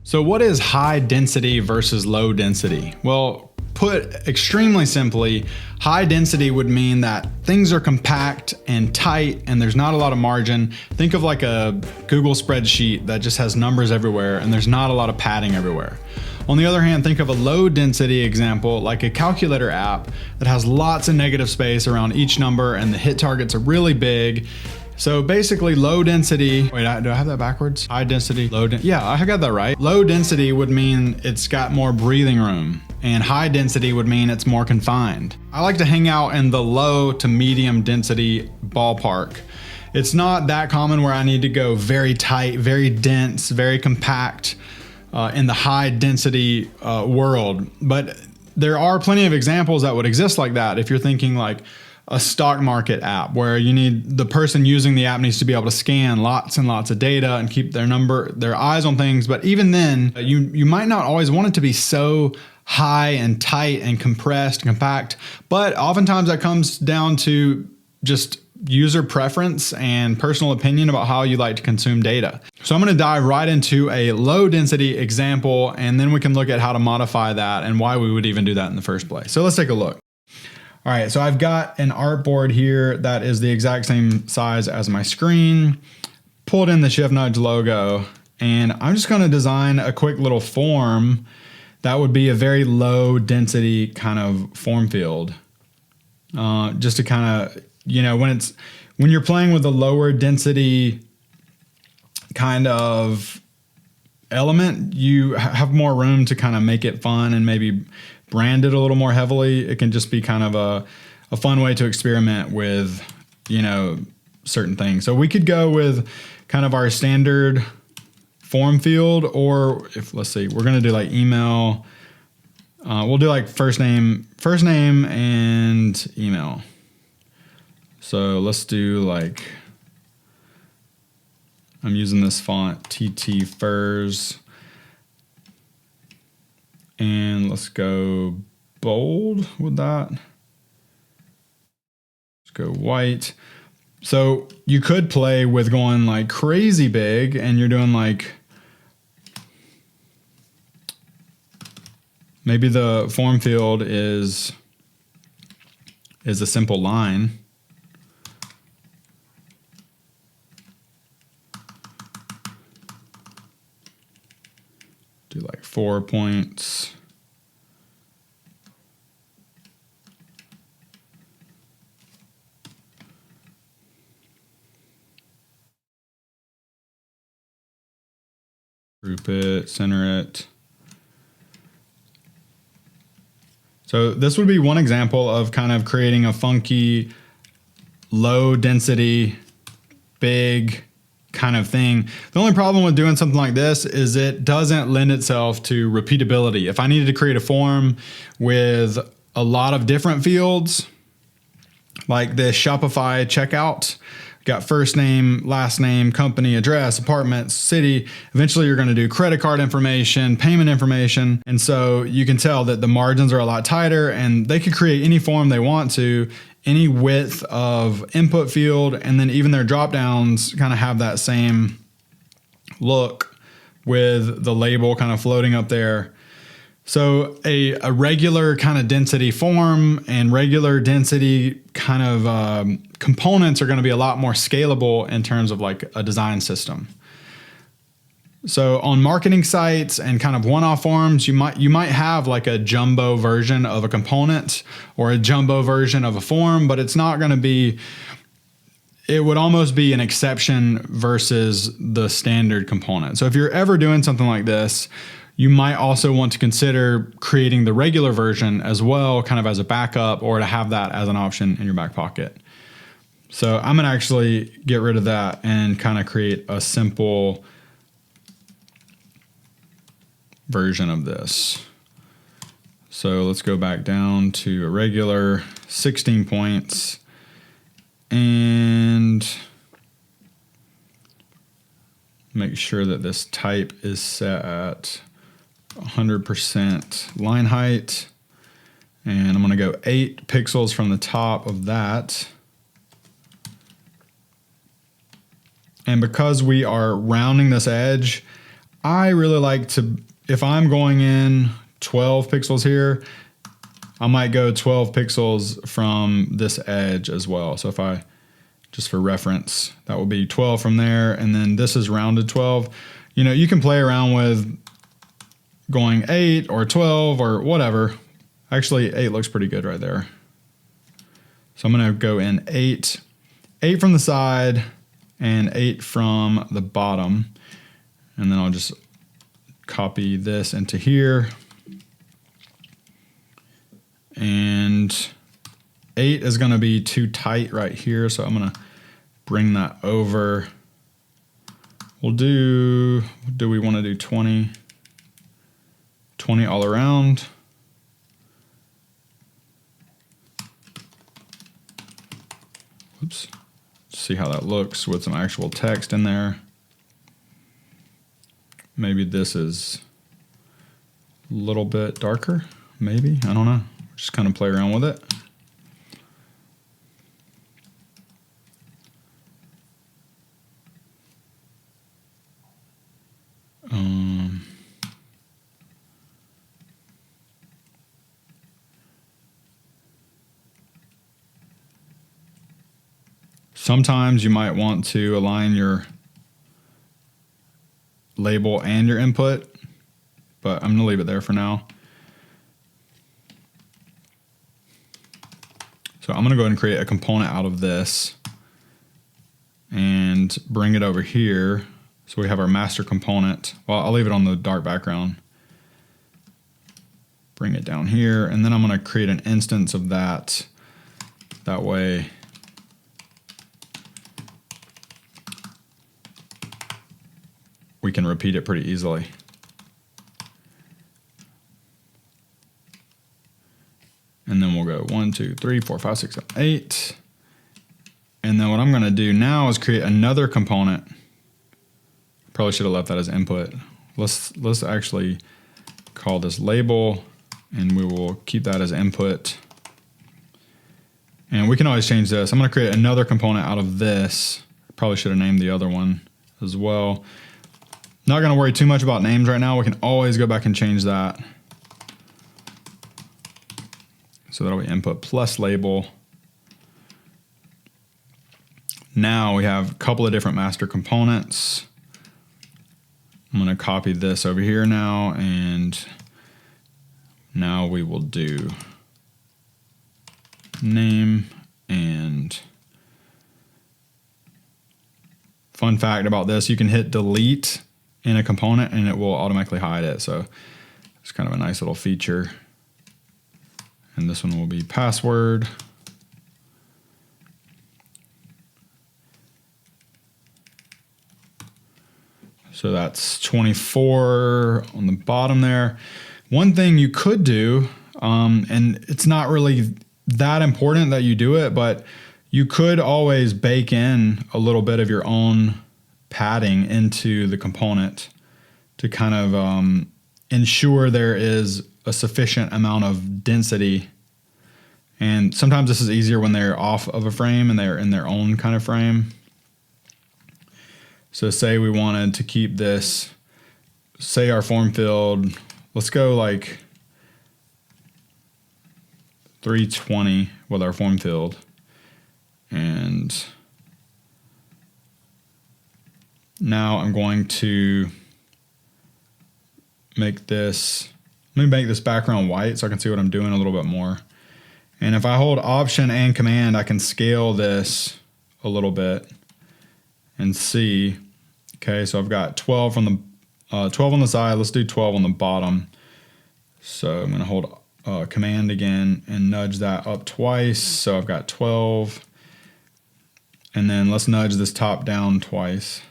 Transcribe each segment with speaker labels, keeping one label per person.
Speaker 1: So what is high density versus low density? Well, put extremely simply, high density would mean that things are compact and tight and there's not a lot of margin. Think of like a Google spreadsheet that just has numbers everywhere and there's not a lot of padding everywhere. On the other hand, think of a low density example like a calculator app that has lots of negative space around each number and the hit targets are really big. So basically low density, wait, do I have that backwards? High density, low density. Yeah, I got that right. Low density would mean it's got more breathing room and high density would mean it's more confined. I like to hang out in the low to medium density ballpark. It's not that common where I need to go very tight, very dense, very compact in the high density world. But there are plenty of examples that would exist like that. If you're thinking like a stock market app where you need the person using the app needs to be able to scan lots and lots of data and keep their eyes on things. But even then, you might not always want it to be so high and tight and compressed, compact. But oftentimes that comes down to just user preference and personal opinion about how you like to consume data. So I'm going to dive right into a low density example, and then we can look at how to modify that and why we would even do that in the first place. So let's take a look. All right, so I've got an artboard here that is the exact same size as my screen, pulled in the Shift Nudge logo, and I'm just gonna design a quick little form that would be a very low density kind of form field. Just to kind of, when you're playing with a lower density kind of element, you have more room to kind of make it fun and maybe brand it a little more heavily. It can just be kind of a fun way to experiment with, certain things. So we could go with kind of our standard form field, or let's see, we're going to do like email. We'll do like first name and email. So let's do like, I'm using this font TT Furs. And let's go bold with that. Let's go white. So you could play with going like crazy big and you're doing like, maybe the form field is a simple line. Do like 4 points. Group it, center it. So this would be one example of kind of creating a funky, low density, big kind of thing. The only problem with doing something like this is it doesn't lend itself to repeatability. If I needed to create a form with a lot of different fields, like this Shopify checkout, got first name, last name, company, address, apartment, city. Eventually you're going to do credit card information, payment information. And so you can tell that the margins are a lot tighter and they could create any form they want to, any width of input field, and then even their drop downs kind of have that same look with the label kind of floating up there. So a regular kind of density form and regular density kind of components are going to be a lot more scalable in terms of like a design system. So on marketing sites and kind of one-off forms, you might have like a jumbo version of a component or a jumbo version of a form, but it's not going to be, it would almost be an exception versus the standard component. So if you're ever doing something like this, you might also want to consider creating the regular version as well, kind of as a backup, or to have that as an option in your back pocket. So I'm going to actually get rid of that and kind of create a simple version of this. So let's go back down to a regular 16 points and make sure that this type is set at 100% line height. And I'm going to go 8 pixels from the top of that. And because we are rounding this edge, I really like to, if I'm going in 12 pixels here, I might go 12 pixels from this edge as well. So if I, just for reference, that will be 12 from there. And then this is rounded 12. You know, you can play around with going 8 or 12 or whatever. Actually, 8 looks pretty good right there. So I'm gonna go in 8 from the side and 8 from the bottom. And then I'll just copy this into here. And 8 is gonna be too tight right here, so I'm gonna bring that over. We'll do we wanna do 20? 20 all around. Oops. See how that looks with some actual text in there. Maybe this is a little bit darker, maybe, I don't know. Just kind of play around with it. Sometimes you might want to align your label and your input, but I'm gonna leave it there for now. So I'm gonna go ahead and create a component out of this and bring it over here. So we have our master component. Well, I'll leave it on the dark background. Bring it down here, and then I'm gonna create an instance of that. That way we can repeat it pretty easily. And then we'll go 1, 2, 3, 4, 5, 6, 7, 8. And then what I'm gonna do now is create another component. Probably should have left that as input. Let's actually call this label, and we will keep that as input. And we can always change this. I'm gonna create another component out of this. Probably should have named the other one as well. Not gonna worry too much about names right now. We can always go back and change that. So that'll be input plus label. Now we have a couple of different master components. I'm gonna copy this over here now, and now we will do name. And fun fact about this, you can hit delete in a component and it will automatically hide it. So it's kind of a nice little feature. And this one will be password. So that's 24 on the bottom there. One thing you could do, and it's not really that important that you do it, but you could always bake in a little bit of your own padding into the component to kind of ensure there is a sufficient amount of density. And sometimes this is easier when they're off of a frame and they're in their own kind of frame. So say we wanted to keep this, say our form field, let's go like 320 with our form field. And now I'm going to make this, let me make this background white so I can see what I'm doing a little bit more. And if I hold Option and Command, I can scale this a little bit and see. Okay, so I've got 12 from the 12 on the side. Let's do 12 on the bottom. So I'm going to hold Command again and nudge that up twice. So I've got 12. And then let's nudge this top down twice.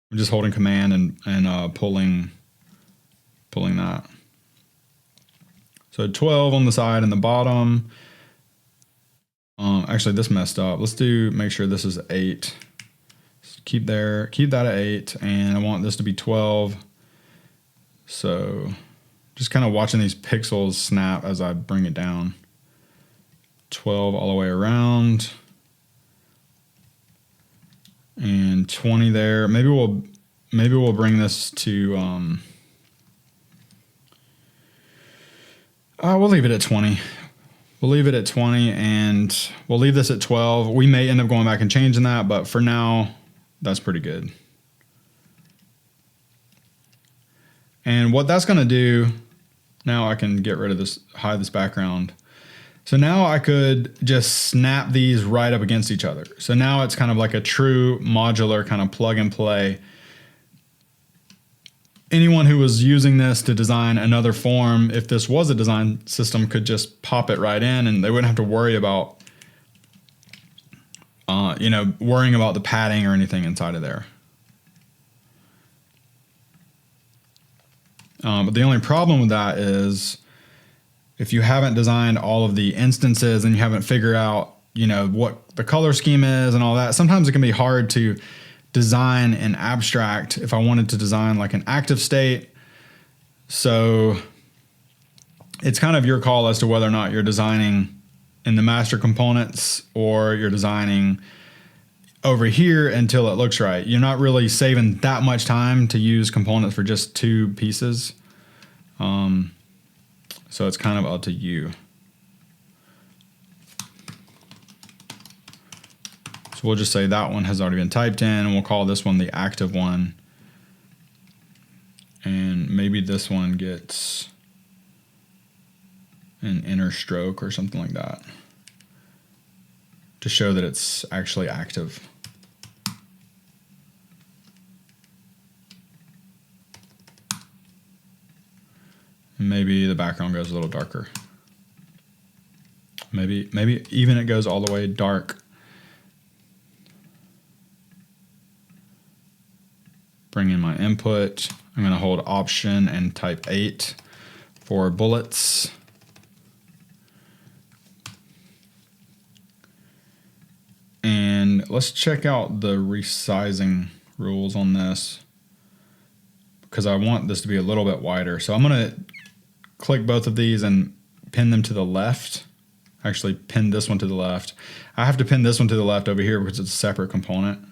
Speaker 1: I'm just holding Command and pulling that. So 12 on the side and the bottom. Actually, this messed up. Let's make sure this is 8. Keep that at 8, and I want this to be 12. So just kind of watching these pixels snap as I bring it down. 12 all the way around. and 20 there. Maybe we'll bring this to, we'll leave it at 20. We'll leave it at 20 and we'll leave this at 12. We may end up going back and changing that, but for now, that's pretty good. And what that's going to do, now I can get rid of this, hide this background. So now I could just snap these right up against each other. So now it's kind of like a true modular kind of plug and play. Anyone who was using this to design another form, if this was a design system, could just pop it right in and they wouldn't have to worry about, worrying about the padding or anything inside of there. But the only problem with that is if you haven't designed all of the instances and you haven't figured out, what the color scheme is and all that, sometimes it can be hard to design an abstract if I wanted to design like an active state. So it's kind of your call as to whether or not you're designing in the master components or you're designing over here until it looks right. You're not really saving that much time to use components for just two pieces. So it's kind of up to you. So we'll just say that one has already been typed in and we'll call this one the active one. And maybe this one gets an inner stroke or something like that to show that it's actually active. And maybe the background goes a little darker. Maybe even it goes all the way dark. Bring in my input. I'm going to hold Option and type 8 for bullets. And let's check out the resizing rules on this because I want this to be a little bit wider. So I'm going to click both of these and pin them to the left. Actually, pin this one to the left. I have to pin this one to the left over here because it's a separate component.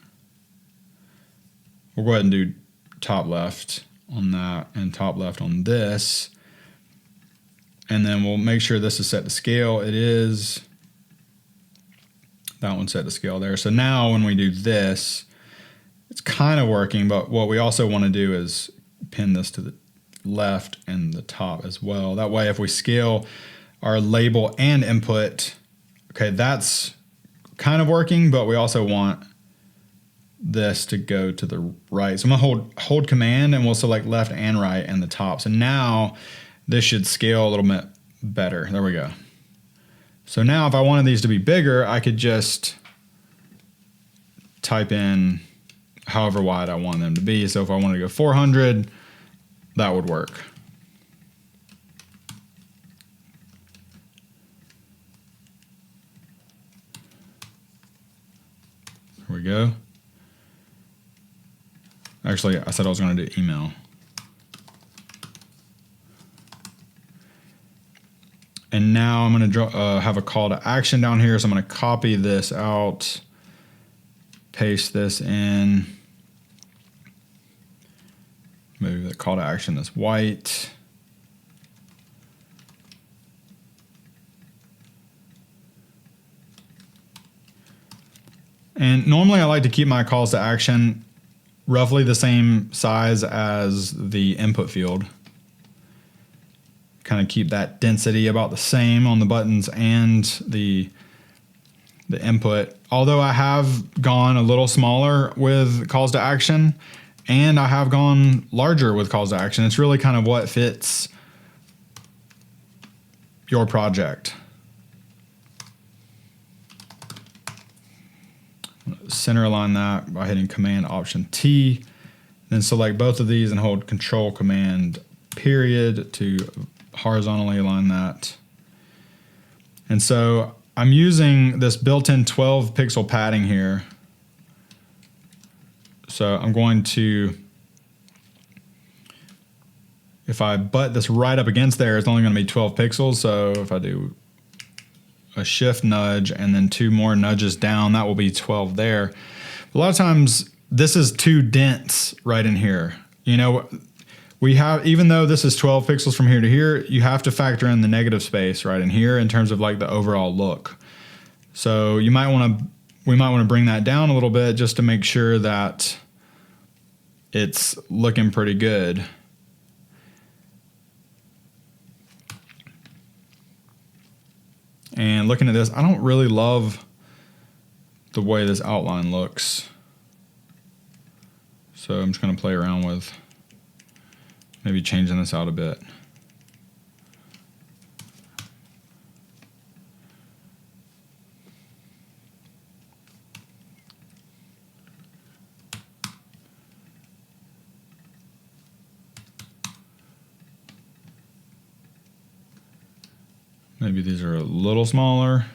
Speaker 1: We'll go ahead and do top left on that and top left on this. And then we'll make sure this is set to scale. It is. That one's set to scale there. So now when we do this, it's kind of working, but what we also want to do is pin this to the left and the top as well. That way, if we scale our label and input, okay, that's kind of working, but we also want this to go to the right. So I'm gonna hold command and we'll select left and right and the top. So now this should scale a little bit better. There we go. So now if I wanted these to be bigger, I could just type in however wide I want them to be. So if I wanted to go 400, that would work. Here we go. Actually, I said I was going to do email. And now I'm going to have a call to action down here. So I'm going to copy this out, paste this in, move the call to action that's white. And normally I like to keep my calls to action roughly the same size as the input field. Kind of keep that density about the same on the buttons and the input. Although I have gone a little smaller with calls to action and I have gone larger with calls to action. It's really kind of what fits your project. Center align that by hitting Command Option T, then select both of these and hold Control Command period to horizontally align that. And so I'm using this built-in 12 pixel padding here. So I'm going to, if I butt this right up against there, it's only going to be 12 pixels. So if I do a shift nudge and then 2 more nudges down, that will be 12 there. A lot of times this is too dense right in here. You know, we have, even though this is 12 pixels from here to here, you have to factor in the negative space right in here in terms of like the overall look. So we might want to bring that down a little bit just to make sure that it's looking pretty good. And looking at this, I don't really love the way this outline looks. So I'm just going to play around with maybe changing this out a bit. Maybe these are a little smaller.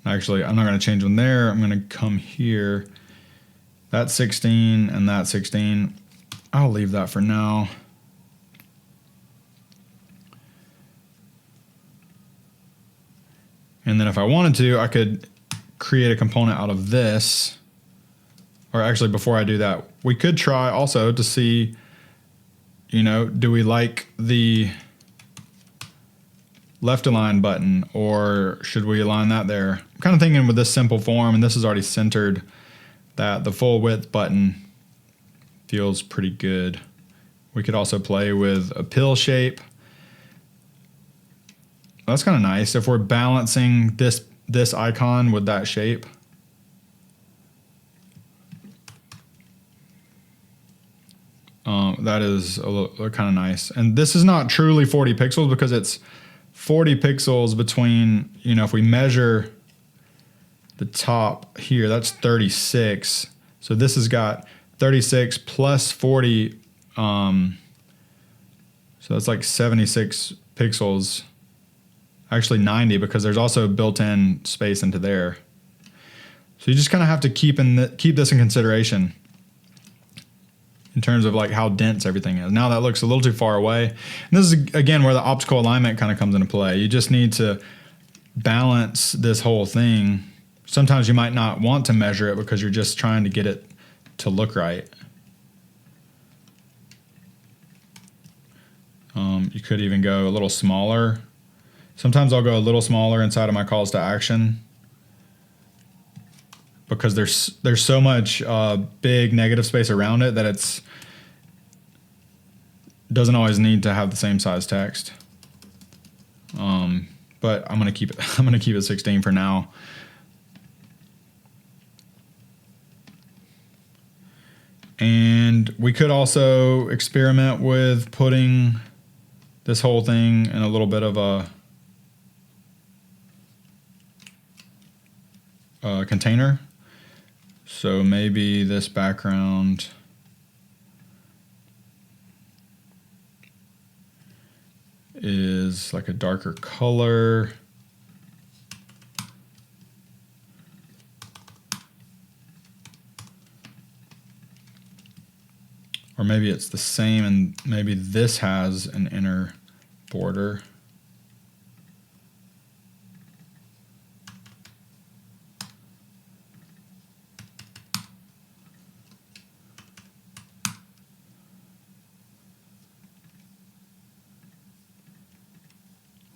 Speaker 1: Actually, I'm not going to change them there. I'm going to come here. That's 16 and that's 16. I'll leave that for now. And then if I wanted to, I could create a component out of this. Or actually, before I do that, we could try also to see, you know, do we like the left align button, or should we align that there? I'm kind of thinking with this simple form, and this is already centered, that the full width button feels pretty good. We could also play with a pill shape. That's kind of nice if we're balancing this icon with that shape. That is kind of nice. And this is not truly 40 pixels because it's 40 pixels between, you know, if we measure the top here, that's 36. So this has got 36 plus 40. So that's like 76 pixels. Actually 90 because there's also built-in space into there. So you just kind of have to keep this in consideration in terms of like how dense everything is. Now that looks a little too far away. And this is again where the optical alignment kind of comes into play. You just need to balance this whole thing. Sometimes you might not want to measure it because you're just trying to get it to look right. You could even go a little smaller. Sometimes I'll go a little smaller inside of my calls to action because there's so much big negative space around it that doesn't always need to have the same size text. But I'm gonna keep it 16 for now. And we could also experiment with putting this whole thing in a little bit of a container. So maybe this background is like a darker color. Or maybe it's the same and maybe this has an inner border.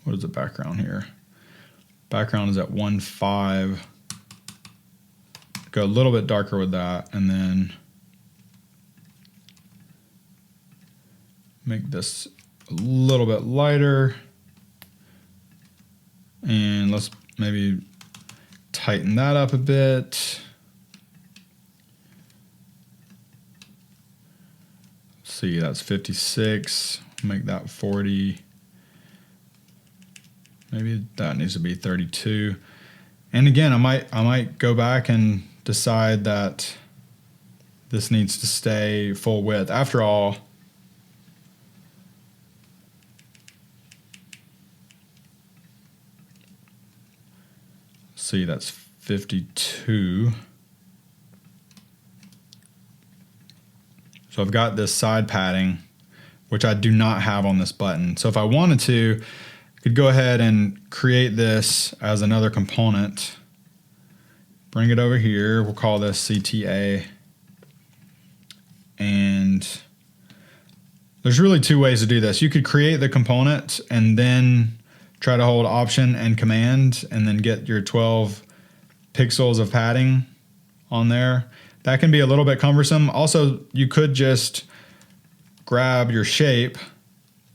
Speaker 1: What is the background here? Background is at 1.5. Go a little bit darker with that and then make this a little bit lighter. And let's maybe tighten that up a bit. Let's see, that's 56. Make that 40. Maybe that needs to be 32. And again, I might go back and decide that this needs to stay full width. After all, see, that's 52. So I've got this side padding, which I do not have on this button. So if I wanted to, I could go ahead and create this as another component, bring it over here. We'll call this CTA. And there's really two ways to do this. You could create the component and then try to hold Option and Command and then get your 12 pixels of padding on there. That can be a little bit cumbersome. Also, you could just grab your shape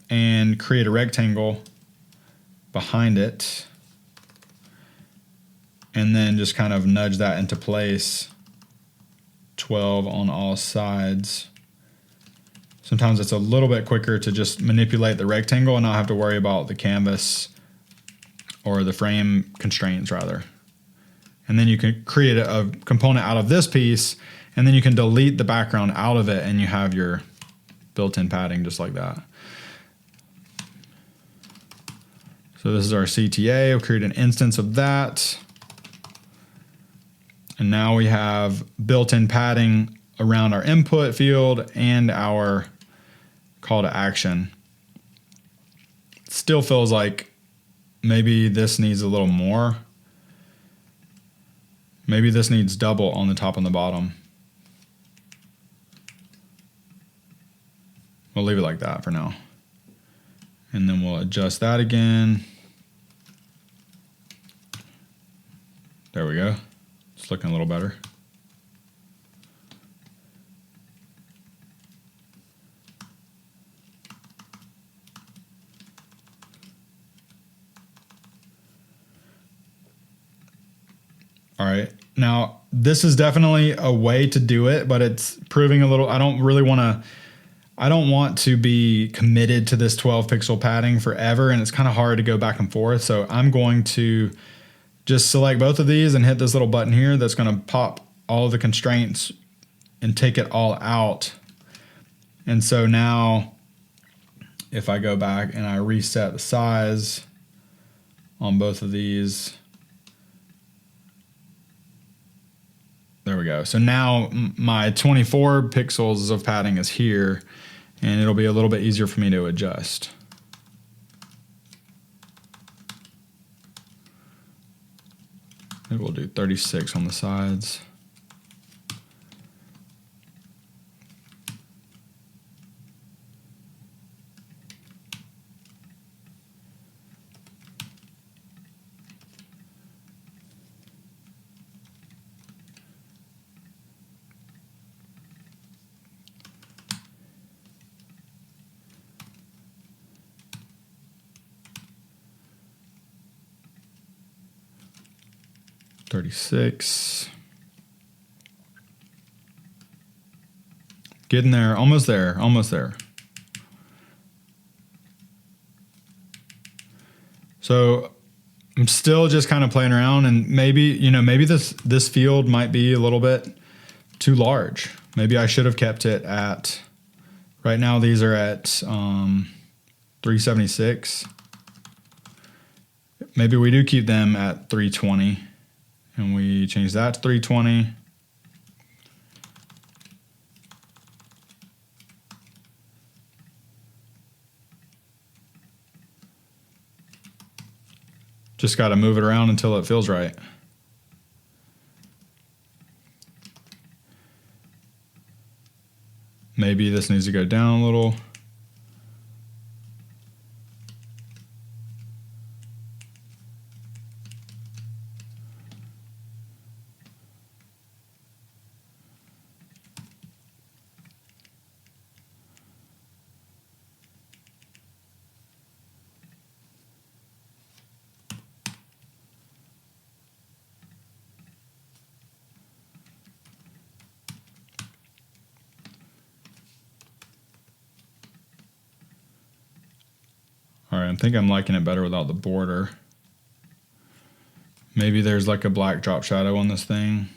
Speaker 1: and create a rectangle behind it and then just kind of nudge that into place. 12 on all sides. Sometimes it's a little bit quicker to just manipulate the rectangle and not have to worry about the canvas or the frame constraints rather. And then you can create a component out of this piece and then you can delete the background out of it and you have your built-in padding just like that. So this is our CTA. We'll create an instance of that. And now we have built-in padding around our input field and our call to action. It still feels like maybe this needs a little more. Maybe this needs double on the top and the bottom. We'll leave it like that for now. And then we'll adjust that again. There we go. It's looking a little better. All right. Now, this is definitely a way to do it, but it's proving a little, I don't want to be committed to this 12 pixel padding forever, and it's kind of hard to go back and forth. So I'm going to just select both of these and hit this little button here that's going to pop all of the constraints and take it all out. And so now if I go back and I reset the size on both of these, there we go. So now my 24 pixels of padding is here and it'll be a little bit easier for me to adjust. Maybe we'll do 36 on the sides. Getting there, almost there, almost there. So I'm still just kind of playing around, and maybe, maybe this field might be a little bit too large. Maybe I should have kept it at, right now these are at 376. Maybe we do keep them at 320 and we change that to 320. Just got to move it around until it feels right. Maybe this needs to go down a little. All right, I think I'm liking it better without the border. Maybe there's like a black drop shadow on this thing.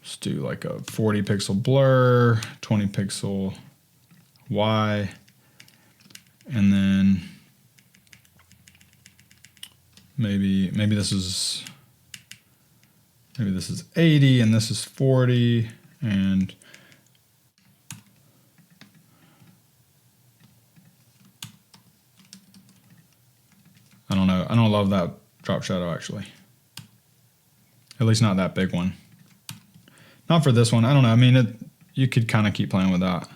Speaker 1: Let's do like a 40 pixel blur, 20 pixel Y, and then maybe this is 80 and this is 40, and I don't know. I don't love that drop shadow actually. At least not that big one. Not for this one. I don't know. I mean, you could kind of keep playing with that.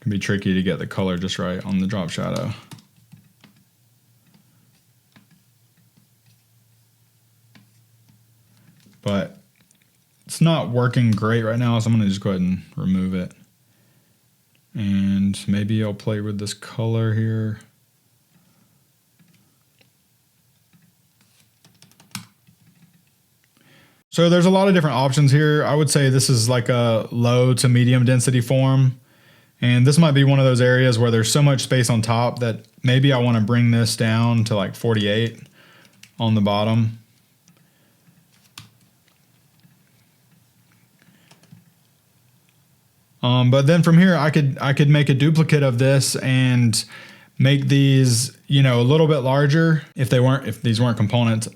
Speaker 1: Can be tricky to get the color just right on the drop shadow. But it's not working great right now, so I'm gonna just go ahead and remove it. And maybe I'll play with this color here. So there's a lot of different options here. I would say this is like a low to medium density form. And this might be one of those areas where there's so much space on top that maybe I want to bring this down to like 48 on the bottom. But then from here, I could make a duplicate of this and make these, you know, a little bit larger if these weren't components.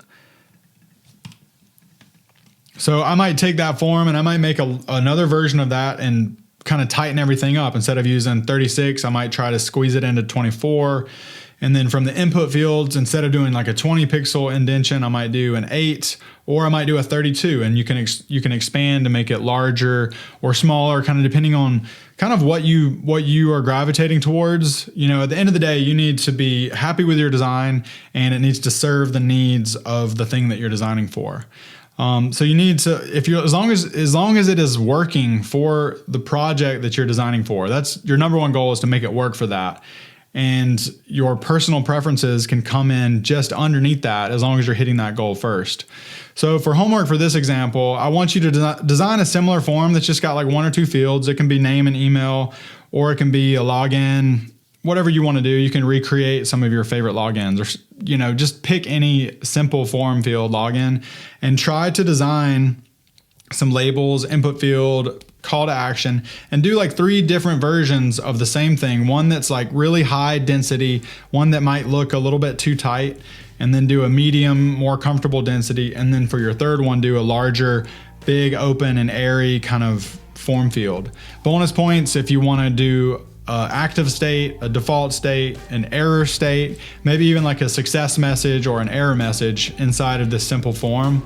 Speaker 1: So I might take that form and I might make another version of that and kind of tighten everything up. Instead of using 36, I might try to squeeze it into 24. And then from the input fields, instead of doing like a 20 pixel indentation, I might do an 8, or I might do a 32, and you can expand to make it larger or smaller, kind of depending on kind of what you are gravitating towards. You know, at the end of the day, you need to be happy with your design, and it needs to serve the needs of the thing that you're designing for. So you need to, as long as it is working for the project that you're designing for, that's your number one goal, is to make it work for that. And your personal preferences can come in just underneath that, as long as you're hitting that goal first. So for homework for this example, I want you to design a similar form that's just got like 1 or 2 fields. It can be name and email, or it can be a login, whatever you want to do. You can recreate some of your favorite logins, or, you know, just pick any simple form field login and try to design some labels, input field, call to action, and do like 3 different versions of the same thing. One that's like really high density, one that might look a little bit too tight, and then do a medium, more comfortable density. And then for your third one, do a larger, big, open and airy kind of form field. Bonus points if you want to do active state, a default state, an error state, maybe even like a success message or an error message inside of this simple form.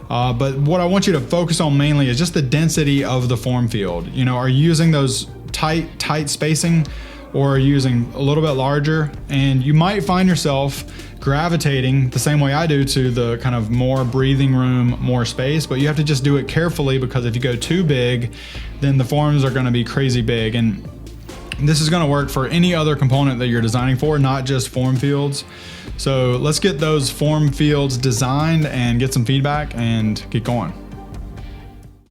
Speaker 1: But what I want you to focus on mainly is just the density of the form field. You know, are you using those tight spacing, or are you using a little bit larger? And you might find yourself gravitating the same way I do to the kind of more breathing room, more space, but you have to just do it carefully, because if you go too big, then the forms are going to be crazy big. And this is going to work for any other component that you're designing for, not just form fields. So let's get those form fields designed and get some feedback and get going.